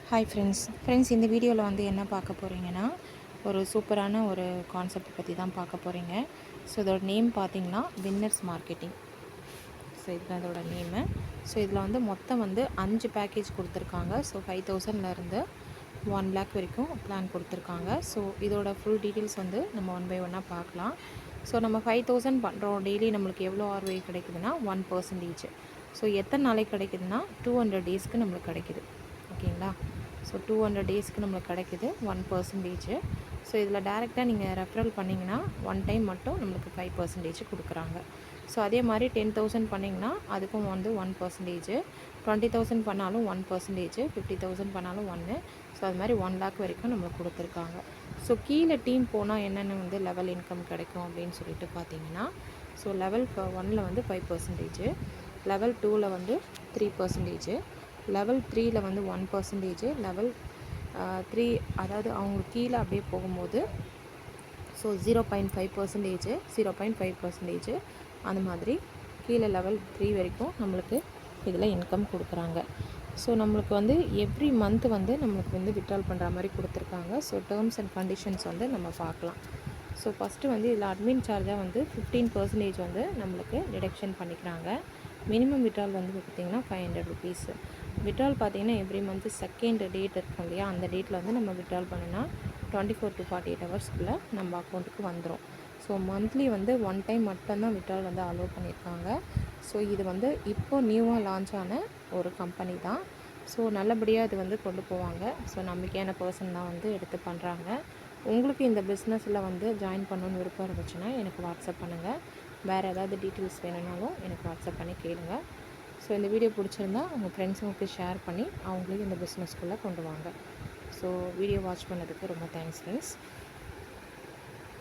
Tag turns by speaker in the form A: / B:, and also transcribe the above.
A: Hi friends இந்த வீடியோவில் வந்து என்ன பார்க்க போகிறீங்கன்னா ஒரு சூப்பரான ஒரு கான்செப்ட் பற்றி தான் பார்க்க போகிறீங்க. ஸோ இதோட நேம் பார்த்தீங்கன்னா வின்னர்ஸ் மார்க்கெட்டிங். ஸோ இதுதான் இதோட நேமு. ஸோ இதில் வந்து மொத்தம் வந்து 5 பேக்கேஜ் கொடுத்துருக்காங்க. ஸோ 5000லேருந்து 1 lakh வரைக்கும் பிளான் கொடுத்துருக்காங்க. ஸோ இதோட ஃபுல் டீட்டெயில்ஸ் வந்து நம்ம ஒன் பை ஒன்னாக பார்க்கலாம். ஸோ நம்ம 5000 பண்ணுறோம், டெய்லி நம்மளுக்கு எவ்வளோ ROI கிடைக்குதுன்னா 1%. ஸோ எத்தனை நாளைக்கு கிடைக்குதுன்னா 200 டேஸ்க்கு நம்மளுக்கு கிடைக்குது. ஓகேங்களா? ஸோ 200 டேஸ்க்கு நம்மளுக்கு கிடைக்குது 1%. ஸோ இதில் டேரெக்டாக நீங்கள் ரெஃபரல் பண்ணிங்கன்னா ஒன் டைம் மட்டும் நம்மளுக்கு 5% கொடுக்குறாங்க. ஸோ அதே மாதிரி 10,000 பண்ணிங்கன்னா அதுக்கும் வந்து 1%, 20,000 பண்ணாலும் 1%, 50,000 பண்ணாலும் 1. ஸோ அது மாதிரி 1 lakh வரைக்கும் நம்மளுக்கு கொடுத்துருக்காங்க. ஸோ கீழே டீம் போனால் என்னென்ன வந்து லெவல் இன்கம் கிடைக்கும் அப்படின்னு சொல்லிட்டு பார்த்தீங்கன்னா, ஸோ லெவல் 1ல் வந்து 5%, லெவல் 2ல் வந்து 3%, லெவல் 3ல் வந்து 1%, லெவல் 3 அதாவது அவங்களுக்கு கீழே அப்படியே போகும்போது ஸோ 0.5%, 0.5% அந்த மாதிரி கீழே லெவல் 3 வரைக்கும் நம்மளுக்கு இதில் இன்கம் கொடுக்குறாங்க. ஸோ நம்மளுக்கு வந்து எவ்ரி மந்த் வந்து நம்மளுக்கு வந்து விட்ரால் பண்ணுற மாதிரி கொடுத்துருக்காங்க. ஸோ டேர்ம்ஸ் அண்ட் கண்டிஷன்ஸ் வந்து நம்ம பார்க்கலாம். ஸோ ஃபஸ்ட்டு வந்து இதில் அட்மின் சார்ஜாக வந்து 15% வந்து நம்மளுக்கு டிடக்ஷன் பண்ணிக்கிறாங்க. மினிமம் விட்ரால் வந்து பார்த்திங்கன்னா 500 ருபீஸ். விட்ரால் பார்த்திங்கன்னா எவ்ரி மந்த்து செகண்ட் டேட் இருக்கும் இல்லையா, அந்த டேட்டில் வந்து நம்ம விட்ரால் பண்ணினா 24 to 48 ஹவர்ஸ்க்குள்ளே நம்ம அக்கௌண்ட்டுக்கு வந்துடும். ஸோ மந்த்லி வந்து ஒன் டைம் மட்டும்தான் விட்ரால் வந்து அலோவ் பண்ணியிருக்காங்க. ஸோ இது வந்து இப்போ நியூவாக லான்ச் ஆன ஒரு கம்பெனி தான். ஸோ நல்லபடியாக இது வந்து கொண்டு போவாங்க. ஸோ நம்பிக்கையான பர்சன் தான் வந்து எடுத்து பண்ணுறாங்க. உங்களுக்கு இந்த பிஸ்னஸில் வந்து ஜாயின் பண்ணணுன்னு விருப்பம் இருந்துச்சுன்னா எனக்கு வாட்ஸ்அப் பண்ணுங்கள். வேறு ஏதாவது டீட்டெயில்ஸ் வேணும்னாலும் எனக்கு வாட்ஸ்அப் பண்ணி கேளுங்க. ஸோ இந்த வீடியோ பிடிச்சிருந்தா உங்கள் ஃப்ரெண்ட்ஸுங்களுக்கு ஷேர் பண்ணி அவங்களையும் இந்த பிஸ்னஸ்குள்ளே கொண்டு வாங்க. ஸோ வீடியோ வாட்ச் பண்ணதுக்கு ரொம்ப தேங்க்ஸ் ஃப்ரெண்ட்ஸ்.